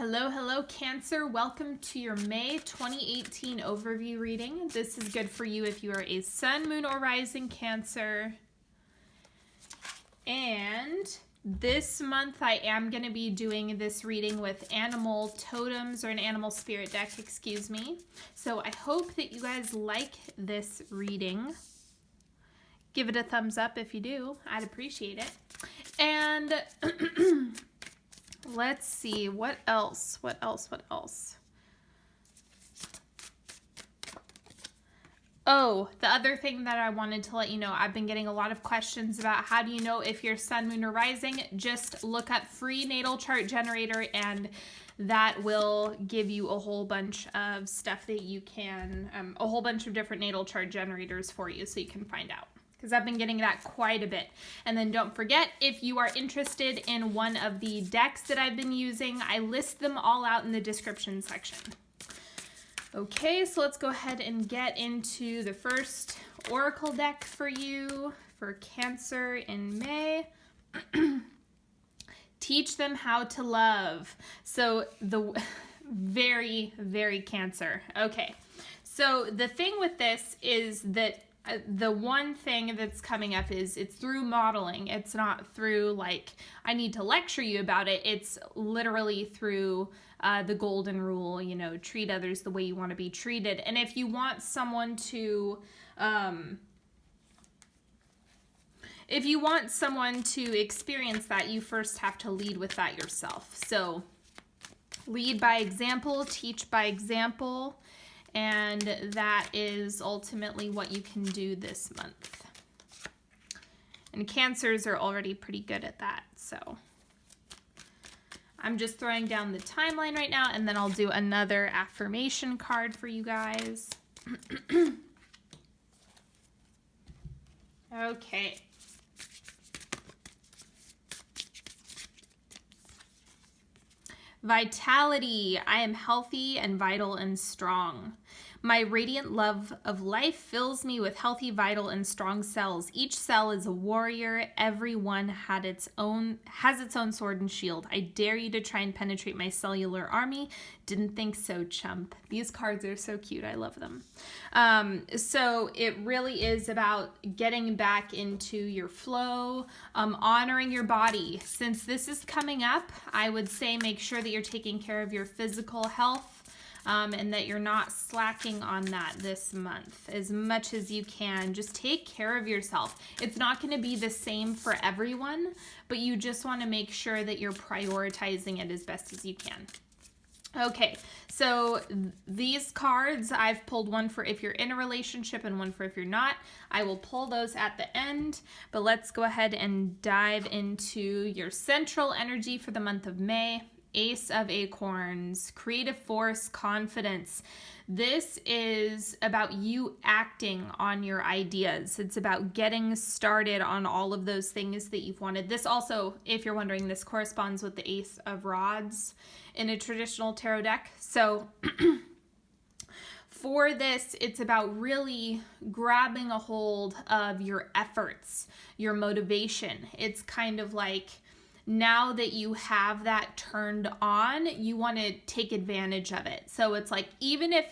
Hello, Cancer. Welcome to your May 2018 overview reading. This is good for you if you are a sun, moon, or rising Cancer. And this month I am going to be doing this reading with animal totems, or an animal spirit deck, excuse me. So I hope that you guys like this reading. Give it a thumbs up if you do. I'd appreciate it. And let's see, what else? Oh, the other thing that I wanted to let you know, I've been getting a lot of questions about how do you know if you're sun, moon, or rising. Just look up free natal chart generator and that will give you a whole bunch of stuff that you can, a whole bunch of different natal chart generators for you so you can find out. Because I've been getting that quite a bit. And then don't forget, if you are interested in one of the decks that I've been using, I list them all out in the description section. Okay, so let's go ahead and get into the first oracle deck for you for Cancer in May. Teach them how to love. So the very, very Cancer. Okay, so the thing with this is that the one thing that's coming up is it's through modeling. It's not through like, I need to lecture you about it. It's literally through the golden rule, you know, treat others the way you want to be treated. And if you want someone to, experience that, you first have to lead with that yourself. So lead by example, teach by example. And that is ultimately what you can do this month. And Cancers are already pretty good at that, so I'm just throwing down the timeline right now, and then I'll do another affirmation card for you guys. Okay. Vitality. I am healthy and vital and strong. My radiant love of life fills me with healthy, vital, and strong cells. Each cell is a warrior. Every one has its own sword and shield. I dare you to try and penetrate my cellular army. Didn't think so, chump. These cards are so cute. I love them. So it really is about getting back into your flow, honoring your body. Since this is coming up, I would say make sure that you're taking care of your physical health. And that you're not slacking on that this month as much as you can. Just take care of yourself. It's not going to be the same for everyone, but you just want to make sure that you're prioritizing it as best as you can. Okay, so these cards, I've pulled one for if you're in a relationship and one for if you're not. I will pull those at the end, but let's go ahead and dive into your central energy for the month of May. Ace of Acorns, creative force, confidence. This is about you acting on your ideas. It's about getting started on all of those things that you've wanted. This also, if you're wondering, this corresponds with the Ace of Rods in a traditional tarot deck. So for this, it's about really grabbing a hold of your efforts, your motivation. It's kind of like, now that you have that turned on, you want to take advantage of it. So it's like, even if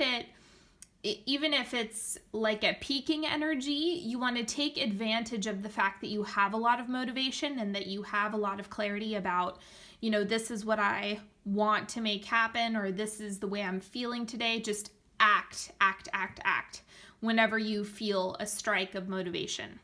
it's like a peaking energy, you want to take advantage of the fact that you have a lot of motivation and that you have a lot of clarity about, you know, this is what I want to make happen, or this is the way I'm feeling today. Just act whenever you feel a strike of motivation.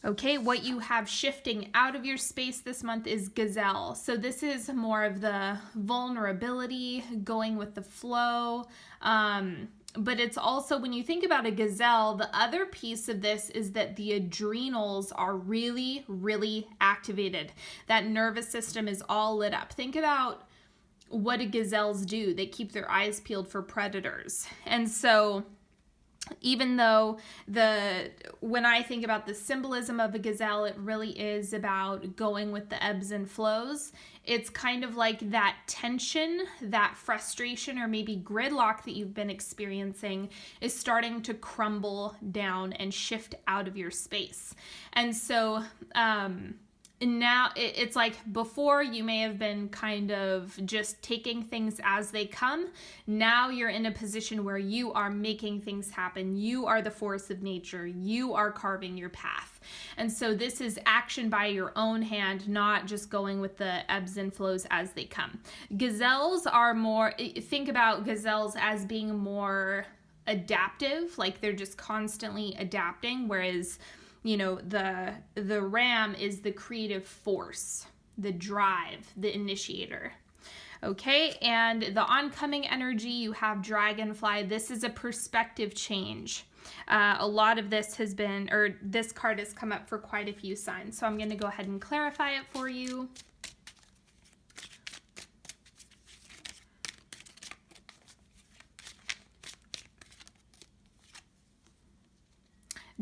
Okay, what you have shifting out of your space this month is Gazelle. So this is more of the vulnerability, going with the flow. But it's also, when you think about a gazelle, the other piece of this is that the adrenals are really, really activated. That nervous system is all lit up. Think about what do gazelles do. They keep their eyes peeled for predators. And so even though when I think about the symbolism of a gazelle, it really is about going with the ebbs and flows. It's kind of like that tension, that frustration, or maybe gridlock that you've been experiencing is starting to crumble down and shift out of your space. And so now it's like before you may have been kind of just taking things as they come. Now you're in a position where you are making things happen. You are the force of nature. You are carving your path. And so this is action by your own hand, not just going with the ebbs and flows as they come. Gazelles are more, think about gazelles as being more adaptive, like they're just constantly adapting, whereas the ram is the creative force, the drive, the initiator. Okay, and the oncoming energy, you have dragonfly. This is a perspective change. A lot of this has been, or this card has come up for quite a few signs. So I'm going to go ahead and clarify it for you.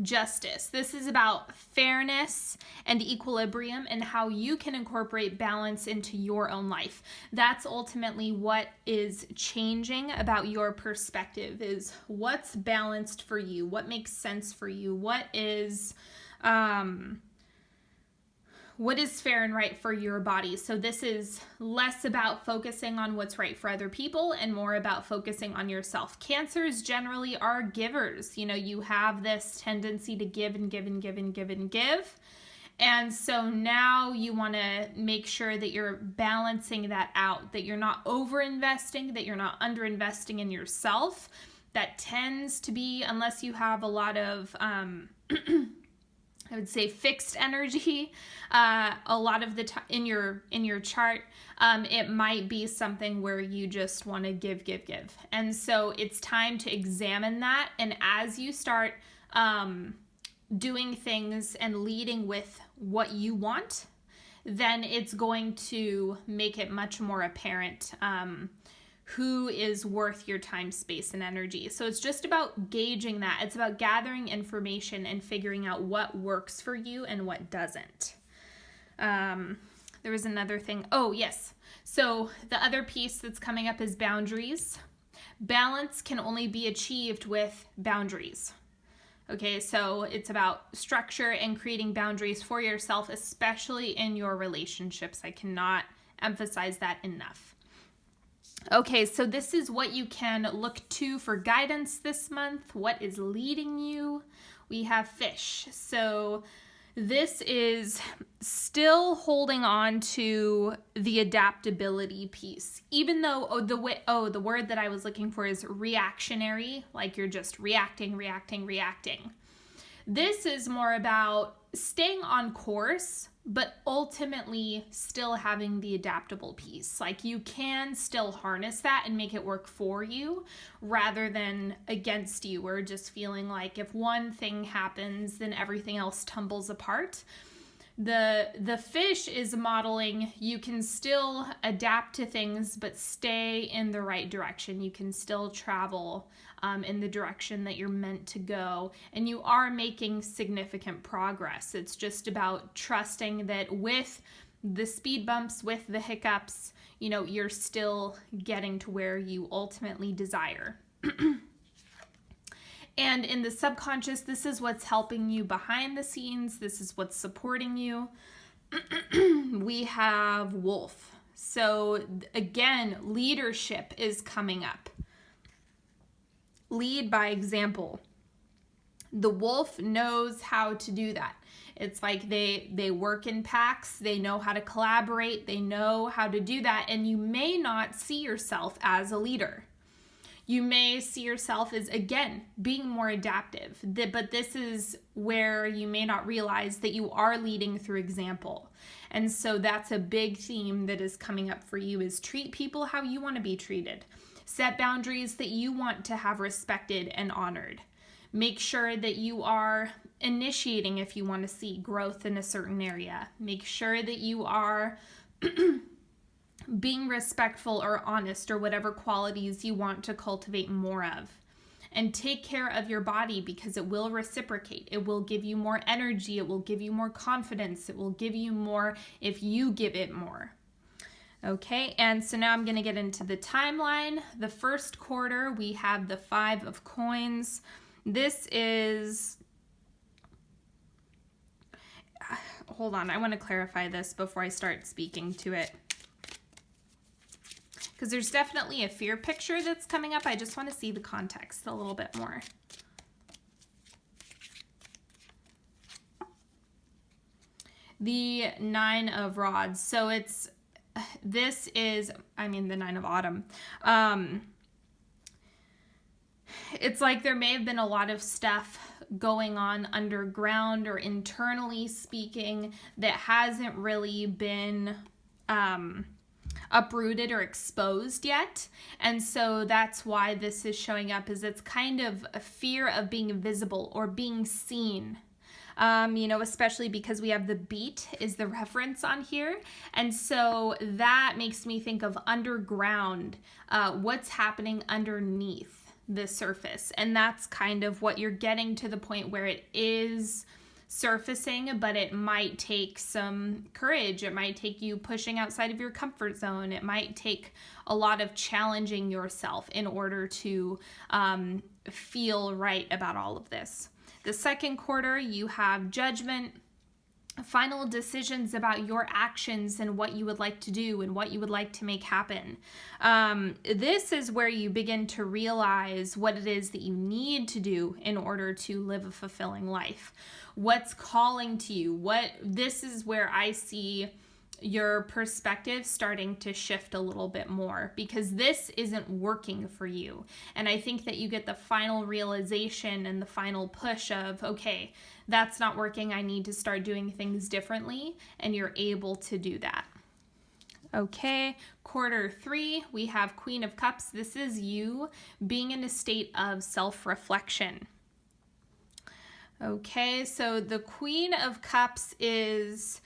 Justice. This is about fairness and equilibrium and how you can incorporate balance into your own life. That's ultimately what is changing about your perspective, is what's balanced for you, what makes sense for you, what is fair and right for your body. So this is less about focusing on what's right for other people and more about focusing on yourself. Cancers generally are givers. You have this tendency to give and give and give and give and give. And so now you want to make sure that you're balancing that out, that you're not over-investing, that you're not under-investing in yourself. That tends to be, unless you have a lot of I would say fixed energy, a lot of the time in your chart, it might be something where you just want to give. And so it's time to examine that. And as you start doing things and leading with what you want, then it's going to make it much more apparent who is worth your time, space, and energy. So it's just about gauging that. It's about gathering information and figuring out what works for you and what doesn't. There was another thing. Oh, yes. So the other piece that's coming up is boundaries. Balance can only be achieved with boundaries. Okay, so it's about structure and creating boundaries for yourself, especially in your relationships. I cannot emphasize that enough. Okay, so this is what you can look to for guidance this month. What is leading you? We have fish. So this is still holding on to the adaptability piece. Even though the word that I was looking for is reactionary, like you're just reacting. This is more about staying on course, but ultimately still having the adaptable piece. Like you can still harness that and make it work for you rather than against you, or just feeling like if one thing happens, then everything else tumbles apart. The fish is modeling you can still adapt to things, but stay in the right direction. You can still travel in the direction that you're meant to go, and you are making significant progress. It's just about trusting that with the speed bumps, with the hiccups, you're still getting to where you ultimately desire. And in the subconscious, this is what's helping you behind the scenes. This is what's supporting you. We have wolf. So again, leadership is coming up. Lead by example. The wolf knows how to do that. It's like they work in packs. They know how to collaborate. They know how to do that. And you may not see yourself as a leader. You may see yourself as, again, being more adaptive. But this is where you may not realize that you are leading through example. And so that's a big theme that is coming up for you, is treat people how you want to be treated. Set boundaries that you want to have respected and honored. Make sure that you are initiating if you want to see growth in a certain area. Make sure that you are being respectful or honest, or whatever qualities you want to cultivate more of. And take care of your body, because it will reciprocate. It will give you more energy. It will give you more confidence. It will give you more if you give it more. Okay, and so now I'm going to get into the timeline. The first quarter, we have the 5 of coins. This is hold on, I want to clarify this before I start speaking to it. Because there's definitely a fear picture that's coming up. I just want to see the context a little bit more. The Nine of Rods. So this is, I mean, the Nine of Autumn. It's like there may have been a lot of stuff going on underground or internally speaking that hasn't really been uprooted or exposed yet. And so that's why this is showing up, is it's kind of a fear of being visible or being seen. You know, especially because we have the beat is the reference on here. And so that makes me think of underground, what's happening underneath the surface. And that's kind of what you're getting to the point where it is surfacing, but it might take some courage. It might take you pushing outside of your comfort zone. It might take a lot of challenging yourself in order to feel right about all of this. The second quarter, you have Judgment, final decisions about your actions and what you would like to do and what you would like to make happen. This is where you begin to realize what it is that you need to do in order to live a fulfilling life. What's calling to you? This is where I see your perspective starting to shift a little bit more, because this isn't working for you. And I think that you get the final realization and the final push of, okay, that's not working. I need to start doing things differently. And you're able to do that. Okay, quarter 3, we have Queen of Cups. This is you being in a state of self-reflection. Okay, so the Queen of Cups is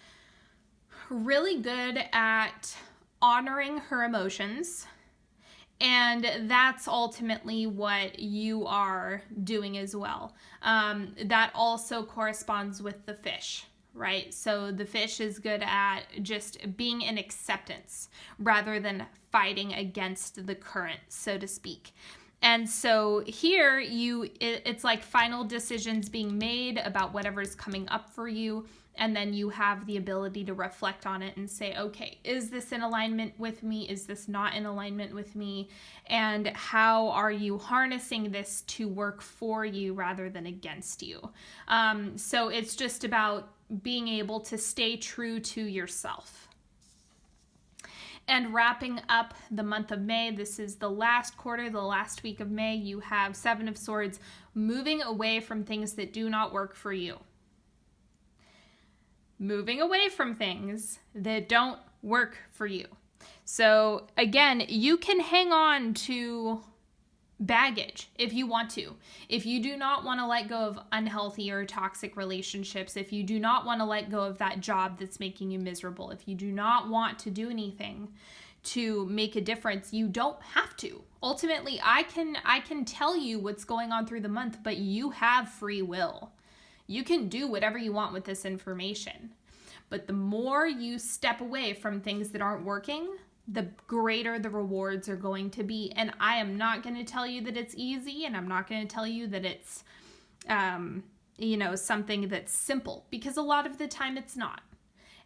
really good at honoring her emotions, and that's ultimately what you are doing as well. That also corresponds with the fish, right? So the fish is good at just being in acceptance rather than fighting against the current, so to speak. And so here it's like final decisions being made about whatever's coming up for you. And then you have the ability to reflect on it and say, okay, is this in alignment with me? Is this not in alignment with me? And how are you harnessing this to work for you rather than against you? So it's just about being able to stay true to yourself. And wrapping up the month of May, this is the last quarter, the last week of May, you have Seven of Swords, moving away from things that do not work for you. Moving away from things that don't work for you. So again, you can hang on to baggage if you want to. If you do not want to let go of unhealthy or toxic relationships, if you do not want to let go of that job that's making you miserable, if you do not want to do anything to make a difference, you don't have to. Ultimately, I can tell you what's going on through the month, but you have free will. You can do whatever you want with this information. But the more you step away from things that aren't working, the greater the rewards are going to be. And I am not going to tell you that it's easy, and I'm not going to tell you that it's, something that's simple, because a lot of the time it's not.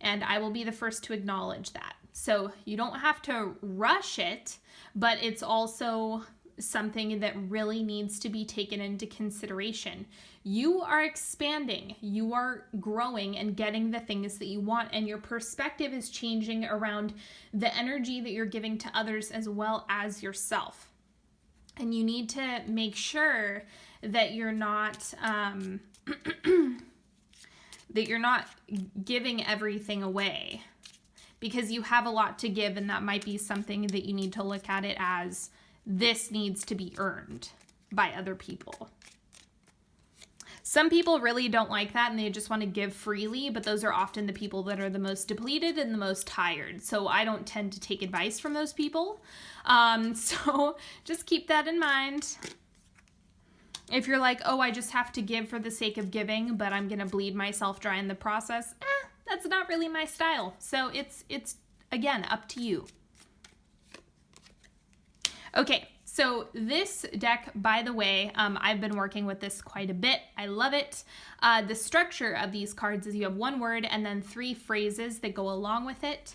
And I will be the first to acknowledge that. So you don't have to rush it, but it's also something that really needs to be taken into consideration. You are expanding, you are growing and getting the things that you want, and your perspective is changing around the energy that you're giving to others as well as yourself. And you need to make sure that you're not giving everything away, because you have a lot to give, and that might be something that you need to look at it as this needs to be earned by other people. Some people really don't like that, and they just want to give freely, but those are often the people that are the most depleted and the most tired. So I don't tend to take advice from those people. So just keep that in mind. If you're like, oh, I just have to give for the sake of giving, but I'm going to bleed myself dry in the process, that's not really my style. So it's again, up to you. Okay, so So this deck, by the way, I've been working with this quite a bit. I love it. The structure of these cards is you have one word and then 3 phrases that go along with it.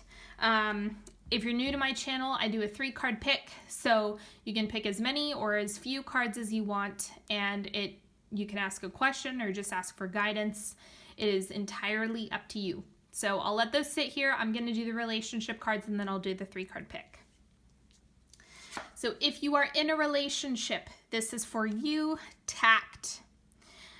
If you're new to my channel, I do a 3-card pick, so you can pick as many or as few cards as you want, and you can ask a question or just ask for guidance. It is entirely up to you. So I'll let those sit here. I'm going to do the relationship cards, and then I'll do the 3-card pick. So if you are in a relationship, this is for you. Tact.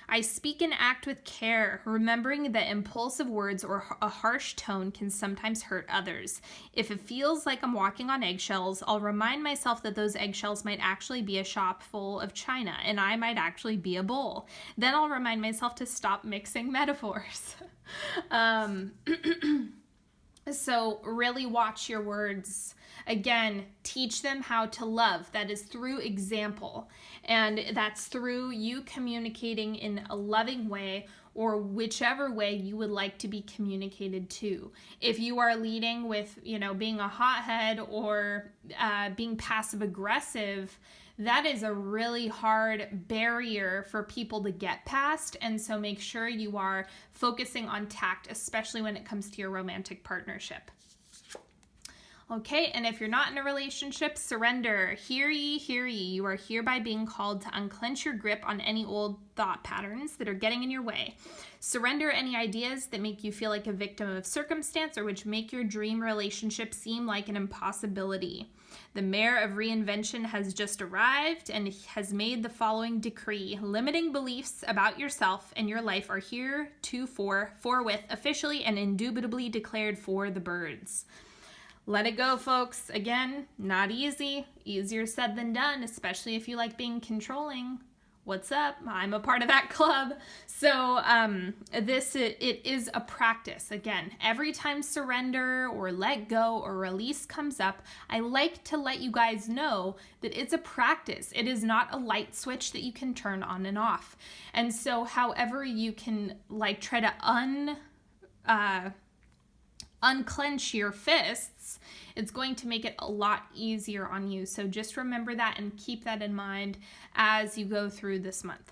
I speak and act with care, remembering that impulsive words or a harsh tone can sometimes hurt others. If it feels like I'm walking on eggshells, I'll remind myself that those eggshells might actually be a shop full of china, and I might actually be a bowl. Then I'll remind myself to stop mixing metaphors. So really watch your words. Again, teach them how to love. That is through example. And that's through you communicating in a loving way or whichever way you would like to be communicated to. If you are leading with, being a hothead or being passive aggressive, that is a really hard barrier for people to get past. And so make sure you are focusing on tact, especially when it comes to your romantic partnership. Okay, and if you're not in a relationship, surrender. Hear ye, hear ye. You are hereby being called to unclench your grip on any old thought patterns that are getting in your way. Surrender any ideas that make you feel like a victim of circumstance or which make your dream relationship seem like an impossibility. The mayor of reinvention has just arrived and has made the following decree. Limiting beliefs about yourself and your life are forthwith, officially and indubitably declared for the birds. Let it go, folks. Again, not easy. Easier said than done, especially if you like being controlling. What's up? I'm a part of that club. So it is a practice. Again, every time surrender or let go or release comes up, I like to let you guys know that it's a practice. It is not a light switch that you can turn on and off. And so however you can try to unclench your fists, it's going to make it a lot easier on you. So just remember that and keep that in mind as you go through this month.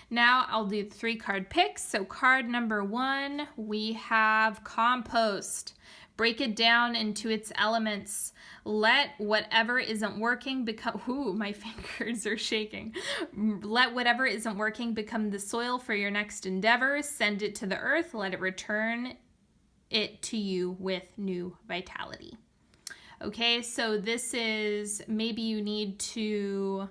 Now I'll do 3-card picks. So card number 1, we have compost. Break it down into its elements. Let whatever isn't working become... Ooh, my fingers are shaking. Let whatever isn't working become the soil for your next endeavor. Send it to the earth. Let it return it to you with new vitality. Okay, so this is, maybe you need to,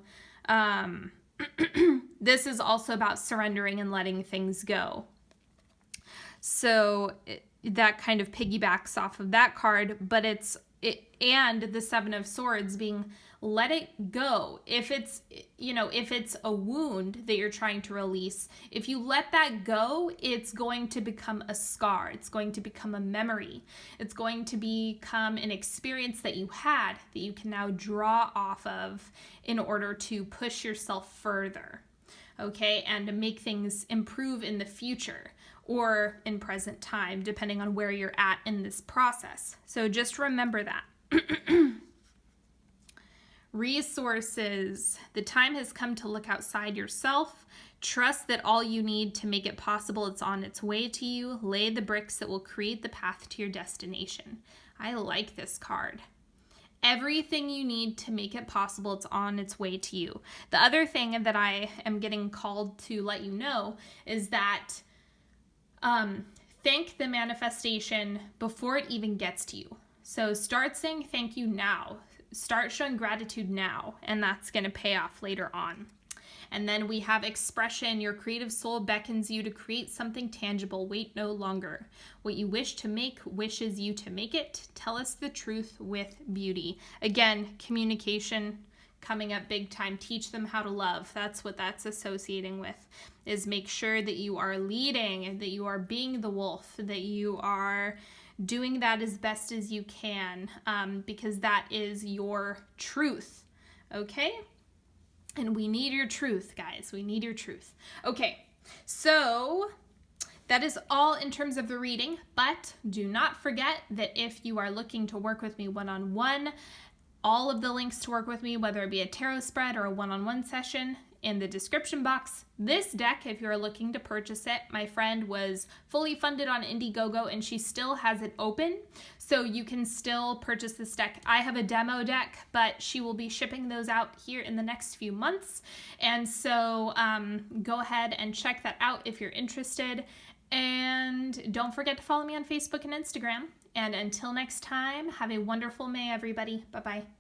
this is also about surrendering and letting things go. So that kind of piggybacks off of that card, but and the 7 of Swords being let it go. If it's, if it's a wound that you're trying to release, if you let that go, it's going to become a scar. It's going to become a memory. It's going to become an experience that you had that you can now draw off of in order to push yourself further, okay, and to make things improve in the future or in present time, depending on where you're at in this process. So just remember that. Resources. The time has come to look outside yourself. Trust that all you need to make it possible is on its way to you. Lay the bricks that will create the path to your destination. I like this card. Everything you need to make it possible, it's on its way to you. The other thing that I am getting called to let you know is that thank the manifestation before it even gets to you. So start saying thank you now. Start showing gratitude now, and that's going to pay off later on. And then we have expression. Your creative soul beckons you to create something tangible. Wait no longer. What you wish to make wishes you to make it. Tell us the truth with beauty. Again, communication coming up big time. Teach them how to love. That's what that's associating with, is make sure that you are leading and that you are being the wolf, that you are doing that as best as you can, because that is your truth, okay? And we need your truth, guys. We need your truth. Okay, so that is all in terms of the reading, but do not forget that if you are looking to work with me one-on-one, all of the links to work with me, whether it be a tarot spread or a one-on-one session, in the description box. This deck, if you're looking to purchase it, my friend was fully funded on Indiegogo and she still has it open, so you can still purchase this deck. I have a demo deck, but she will be shipping those out here in the next few months, and so go ahead and check that out if you're interested. And don't forget to follow me on Facebook and Instagram. And until next time, have a wonderful May, everybody. Bye-bye.